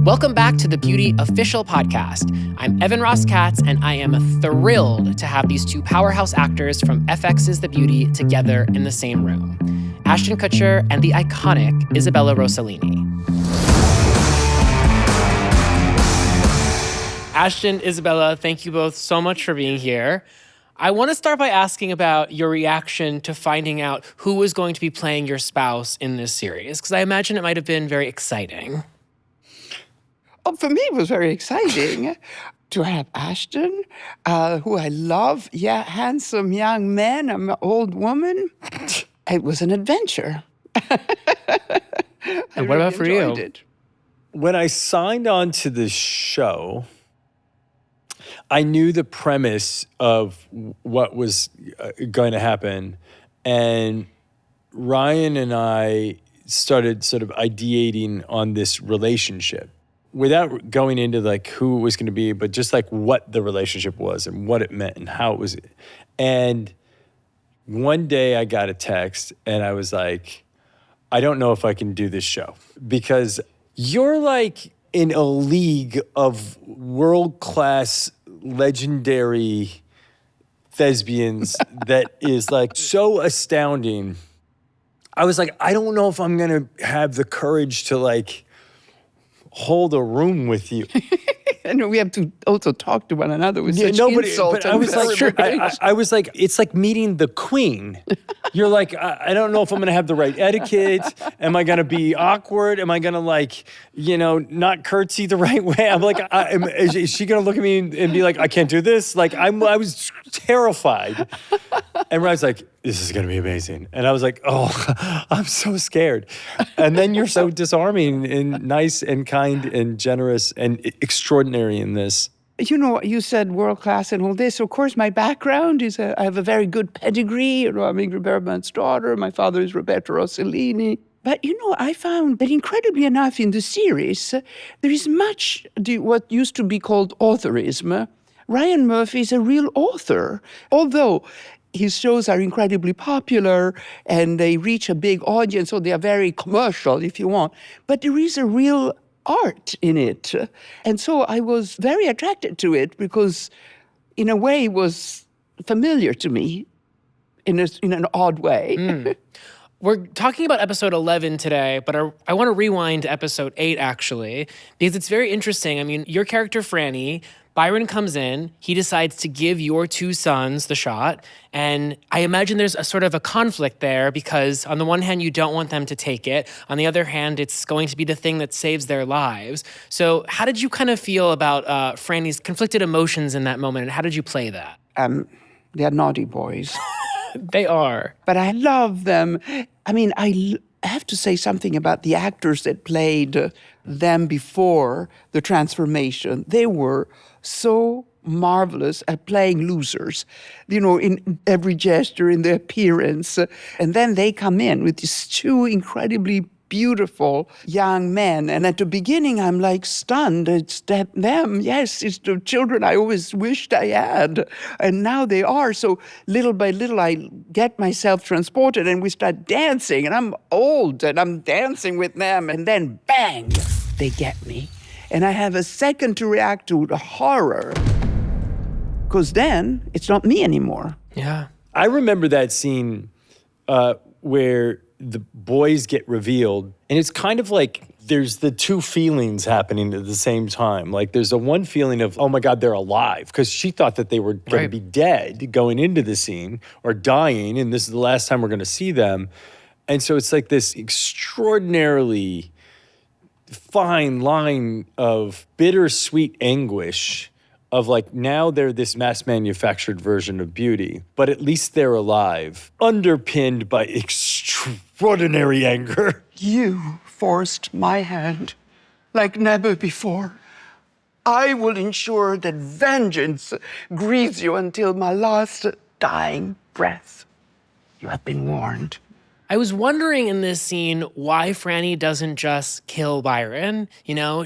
Welcome back to the Beauty Official Podcast. I'm Evan Ross Katz, and I am thrilled to have these two powerhouse actors from FX's The Beauty together in the same room. Ashton Kutcher and the iconic Isabella Rossellini. Ashton, Isabella, thank you both so much for being here. I want to start by asking about your reaction to finding out who was going to be playing your spouse in this series, because I imagine it might have been very exciting. Oh, for me, it was very exciting to have Ashton, who I love. Yeah, handsome young man. I'm an old woman. It was an adventure. And what about for you? It. When I signed on to the show, I knew the premise of what was going to happen. And Ryan and I started sort of ideating on this relationship without going into like who it was going to be, but just like what the relationship was and what it meant and how it was. And one day I got a text and I was like, I don't know if I can do this show because you're like in a league of world-class legendary thespians that is like so astounding. I was like, I don't know if I'm going to have the courage to like hold a room with you. And we have to also talk to one another with such insult. But I was like, I was like, it's like meeting the queen. You're like, I don't know if I'm going to have the right etiquette. Am I going to be awkward? Am I going to like, not curtsy the right way? I'm like, is she going to look at me and be like, I can't do this? Like, I was terrified. And Ryan's like, this is going to be amazing. And I was like, oh, I'm so scared. And then you're so disarming and nice and kind and generous and extraordinary in this. You said world class and all this. Of course, my background is I have a very good pedigree. I'm Ingrid Bergman's daughter. My father is Roberto Rossellini. But, I found that incredibly enough in the series, there is much what used to be called authorism. Ryan Murphy is a real author, although his shows are incredibly popular and they reach a big audience, so they are very commercial, if you want. But there is a real art in it. And so I was very attracted to it because, in a way, it was familiar to me in an odd way. We're talking about episode 11 today, but I want to rewind to episode 8, actually, because it's very interesting. I mean, your character, Franny, Byron comes in, he decides to give your two sons the shot, and I imagine there's a sort of a conflict there because on the one hand, you don't want them to take it. On the other hand, it's going to be the thing that saves their lives. So how did you kind of feel about Franny's conflicted emotions in that moment, and how did you play that? They're naughty boys. They are. But I love them. I mean, I have to say something about the actors that played them before the transformation. They were so marvelous at playing losers, in every gesture, in their appearance. And then they come in with these two incredibly beautiful young men. And at the beginning, I'm like stunned. It's them. Yes, it's the children I always wished I had. And now they are. So little by little, I get myself transported and we start dancing. And I'm old and I'm dancing with them. And then bang, they get me. And I have a second to react to the horror. Because then it's not me anymore. Yeah. I remember that scene where the boys get revealed, and it's kind of like there's the two feelings happening at the same time. Like there's a one feeling of, oh my God, they're alive, because she thought that they were going to be dead going into the scene or dying, and this is the last time we're going to see them. And so it's like this extraordinarily fine line of bittersweet anguish of like, now they're this mass manufactured version of beauty, but at least they're alive, underpinned by extraordinary anger. You forced my hand like never before. I will ensure that vengeance greets you until my last dying breath. You have been warned. I was wondering in this scene why Franny doesn't just kill Byron.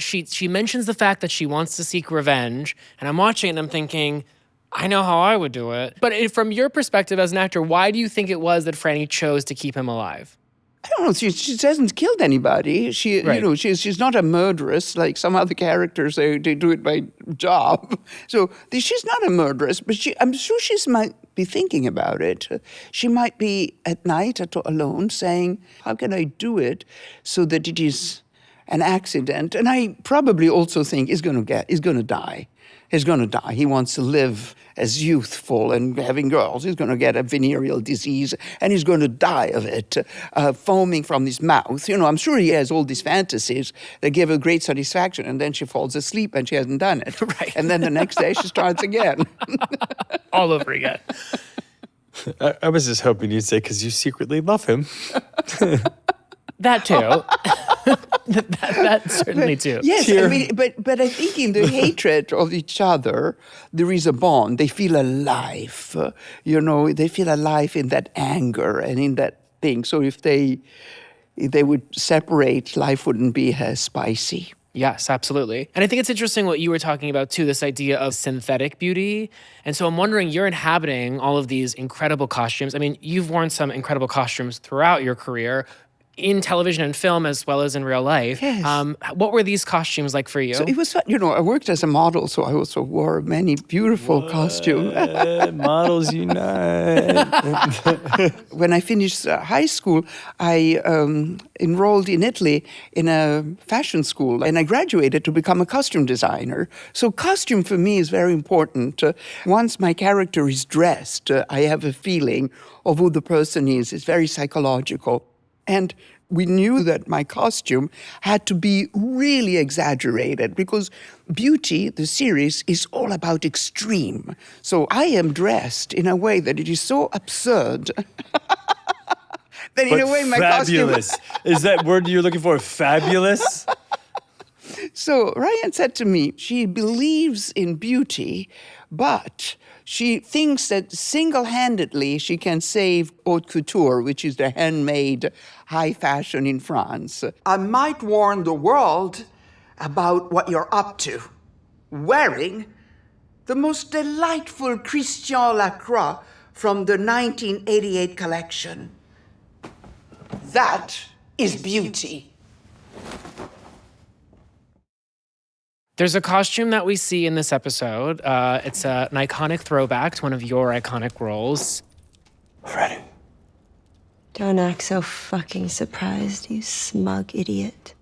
She mentions the fact that she wants to seek revenge, and I'm watching it and I'm thinking, I know how I would do it. But from your perspective as an actor, why do you think it was that Franny chose to keep him alive? I don't know. She hasn't killed anybody. Right. She's not a murderess like some other characters. They do it by job. So she's not a murderess, but I'm sure she might be thinking about it. She might be at night alone, saying, "How can I do it so that it is an accident?" And I probably also think he's going to die. He's going to die. He wants to live as youthful and having girls. He's going to get a venereal disease and he's going to die of it, foaming from his mouth. I'm sure he has all these fantasies that give her great satisfaction, and then she falls asleep and she hasn't done it. Right. And then the next day she starts again. All over again. I was just hoping you'd say, because you secretly love him. That too. that certainly too. Yes, I mean, but I think in the hatred of each other, there is a bond. They feel alive. They feel alive in that anger and in that thing. So if they would separate, life wouldn't be as spicy. Yes, absolutely. And I think it's interesting what you were talking about too, this idea of synthetic beauty. And so I'm wondering, you're inhabiting all of these incredible costumes. I mean, you've worn some incredible costumes throughout your career, in television and film as well as in real life. Yes. What were these costumes like for you? So it was fun. I worked as a model, so I also wore many beautiful costumes. Models unite. When I finished high school, I enrolled in Italy in a fashion school, and I graduated to become a costume designer. So costume for me is very important. Once my character is dressed, I have a feeling of who the person is. It's very psychological. And we knew that my costume had to be really exaggerated because Beauty, the series, is all about extreme. So I am dressed in a way that it is so absurd that in a way my fabulous. costume... Is that word you're looking for? Fabulous? So Ryan said to me, she believes in beauty, but she thinks that single-handedly she can save haute couture, which is the handmade high fashion in France. I might warn the world about what you're up to. Wearing the most delightful Christian Lacroix from the 1988 collection. That is beauty. There's a costume that we see in this episode. It's an iconic throwback to one of your iconic roles. Freddie. Don't act so fucking surprised, you smug idiot.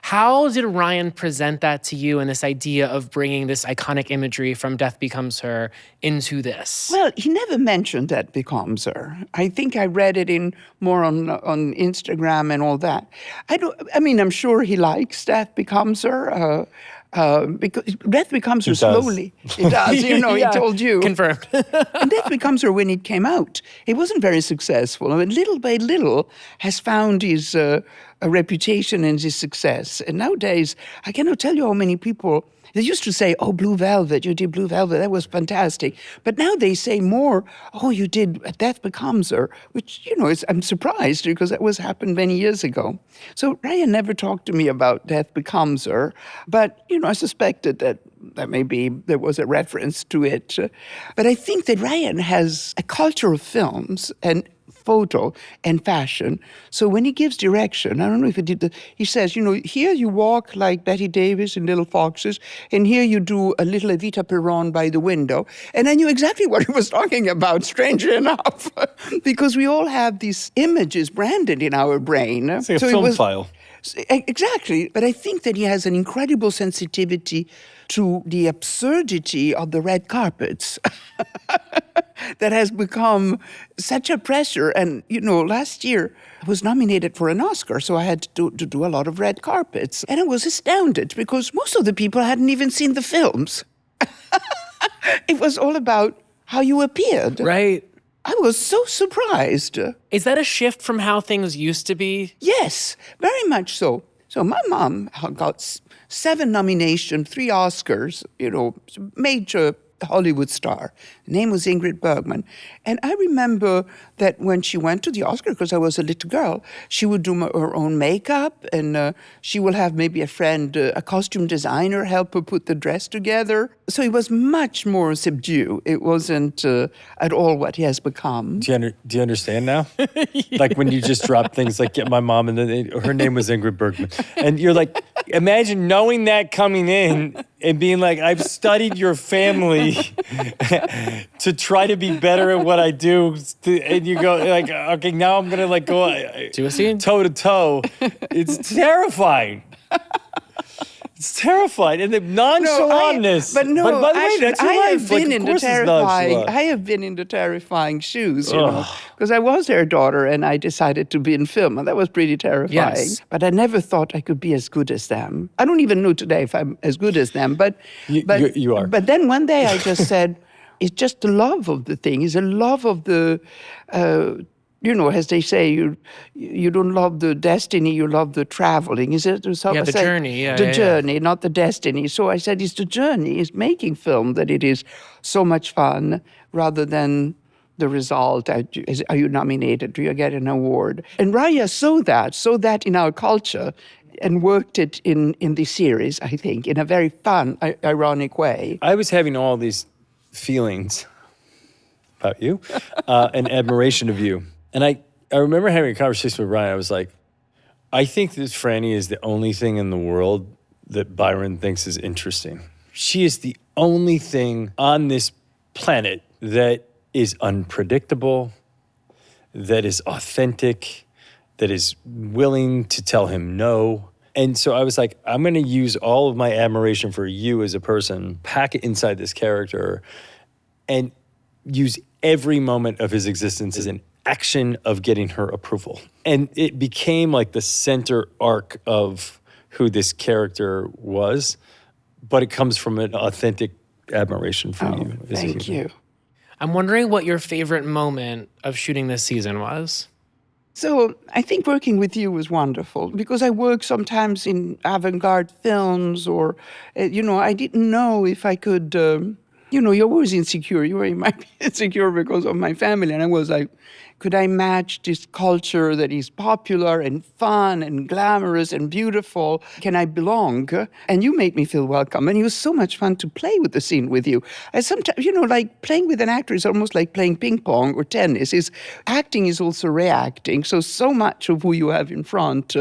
How did Ryan present that to you and this idea of bringing this iconic imagery from Death Becomes Her into this? Well, he never mentioned Death Becomes Her. I think I read it more on Instagram and all that. I'm sure he likes Death Becomes Her. Because Death Becomes Her slowly. It does. He told you. Confirmed. And Death Becomes Her, when it came out, it wasn't very successful. I mean, little by little has found his a reputation and his success. And nowadays, I cannot tell you how many people, they used to say, "Oh, Blue Velvet, you did Blue Velvet, that was fantastic." But now they say more, "Oh, you did Death Becomes Her," which, I'm surprised because that happened many years ago. So Ryan never talked to me about Death Becomes Her, but, I suspected that maybe there was a reference to it. But I think that Ryan has a culture of films and photo and fashion. So when he gives direction, I don't know if he did he says, here you walk like Betty Davis in Little Foxes, and here you do a little Evita Peron by the window. And I knew exactly what he was talking about, strangely enough, because we all have these images branded in our brain. It's like a film file. Exactly. But I think that he has an incredible sensitivity to the absurdity of the red carpets that has become such a pressure. And, last year I was nominated for an Oscar, so I had to do a lot of red carpets. And I was astounded because most of the people hadn't even seen the films. It was all about how you appeared. Right. I was so surprised. Is that a shift from how things used to be? Yes, very much so. So my mom got 7 nominations, 3 Oscars, major Hollywood star. Her name was Ingrid Bergman. And I remember that when she went to the Oscar, because I was a little girl, she would do her own makeup, and she will have maybe a friend, a costume designer, help her put the dress together. So it was much more subdued. It wasn't at all what he has become. Do you understand now? Like when you just drop things like get my mom, and then her name was Ingrid Bergman. And you're like, imagine knowing that coming in and being like, I've studied your family to try to be better at what I do. And you go like, okay, now I'm going to like go Do a scene? toe to toe. It's terrifying. It's terrifying. And the nonchalantness. But no, by the way, actually, that's your I life. have been Like, in of the course it's terrifying. nonchalant. I have been in the terrifying shoes, you know, because I was their daughter and I decided to be in film, and that was pretty terrifying. Yes. But I never thought I could be as good as them. I don't even know today if I'm as good as them. But You are. But then one day I just said, it's just the love of the thing. It's a love of the. You know, as they say, you don't love the destiny, you love the traveling. Is it? the journey, The journey, not the destiny. So I said, it's the journey, it's making film that it is so much fun rather than the result. Are you nominated? Do you get an award? And Raya saw that in our culture and worked it in the series, I think, in a very fun, ironic way. I was having all these feelings about you and admiration of you. And I remember having a conversation with Ryan. I was like, I think that Franny is the only thing in the world that Byron thinks is interesting. She is the only thing on this planet that is unpredictable, that is authentic, that is willing to tell him no. And so I was like, I'm going to use all of my admiration for you as a person, pack it inside this character, and use every moment of his existence as an action of getting her approval. And it became like the center arc of who this character was, but it comes from an authentic admiration for you. As a Thank human. you. I'm wondering what your favorite moment of shooting this season was. So I think working with you was wonderful because I work sometimes in avant-garde films or, I didn't know if I could, you're always insecure. You might be insecure because of my family. And I was like, could I match this culture that is popular and fun and glamorous and beautiful? Can I belong? And you made me feel welcome. And it was so much fun to play with the scene with you. I sometimes, like playing with an actor is almost like playing ping pong or tennis. Acting is also reacting. So much of who you have in front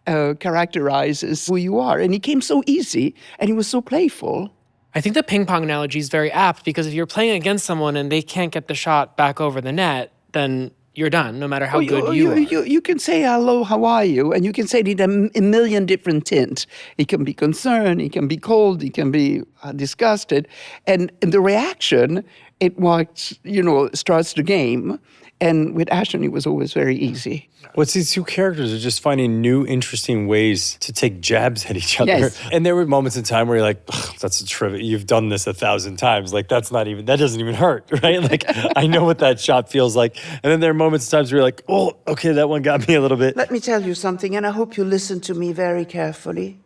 characterizes who you are. And it came so easy and it was so playful. I think the ping pong analogy is very apt because if you're playing against someone and they can't get the shot back over the net, then you're done, no matter how good you are. You can say, hello, how are you? And you can say it in a million different tints. It can be concerned, it can be cold, it can be disgusted. And the reaction, starts the game. And with Ashton, it was always very easy. What's these two characters are just finding new, interesting ways to take jabs at each other. Yes. And there were moments in time where you're like, that's a trivia. You've done this 1,000 times. Like, that doesn't even hurt, right? Like, I know what that shot feels like. And then there are moments in times where you're like, oh, okay, that one got me a little bit. Let me tell you something, and I hope you listen to me very carefully.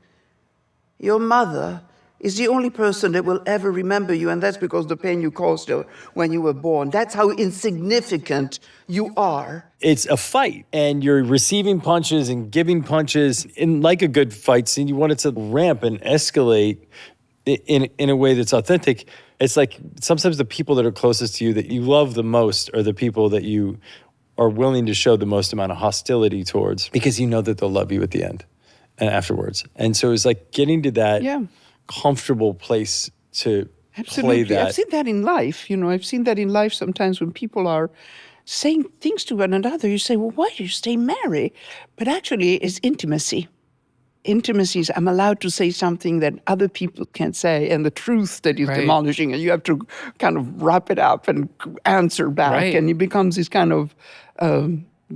Your mother is the only person that will ever remember you, and that's because the pain you caused her when you were born. That's how insignificant you are. It's a fight, and you're receiving punches and giving punches. In like a good fight scene, you want it to ramp and escalate in a way that's authentic. It's like sometimes the people that are closest to you that you love the most are the people that you are willing to show the most amount of hostility towards because you know that they'll love you at the end and afterwards. And so it's like getting to that comfortable place to play that. I've seen that in life. I've seen that in life sometimes when people are saying things to one another. You say, well, why do you stay married? But actually, it's intimacy. Intimacy is I'm allowed to say something that other people can't say, and the truth that is demolishing, and you have to kind of wrap it up and answer back, and it becomes this kind of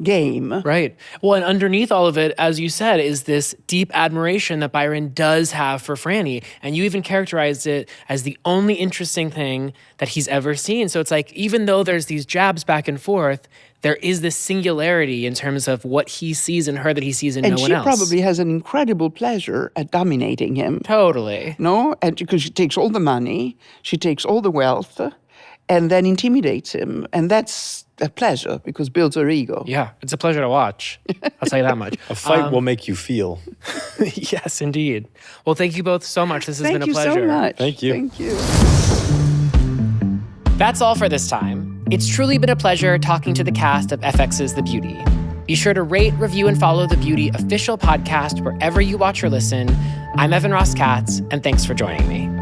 game. Right. Well, and underneath all of it, as you said, is this deep admiration that Byron does have for Franny. And you even characterized it as the only interesting thing that he's ever seen. So it's like, even though there's these jabs back and forth, there is this singularity in terms of what he sees in her that he sees in no one else. And she probably has an incredible pleasure at dominating him. Totally. No? And because she takes all the money, she takes all the wealth, and then intimidates him. And that's a pleasure because it builds her ego. Yeah, it's a pleasure to watch. I'll tell you that much. A fight will make you feel. Yes, indeed. Well, thank you both so much. This has been a pleasure. Thank you so much. Thank you. Thank you. That's all for this time. It's truly been a pleasure talking to the cast of FX's The Beauty. Be sure to rate, review, and follow The Beauty official podcast wherever you watch or listen. I'm Evan Ross Katz, and thanks for joining me.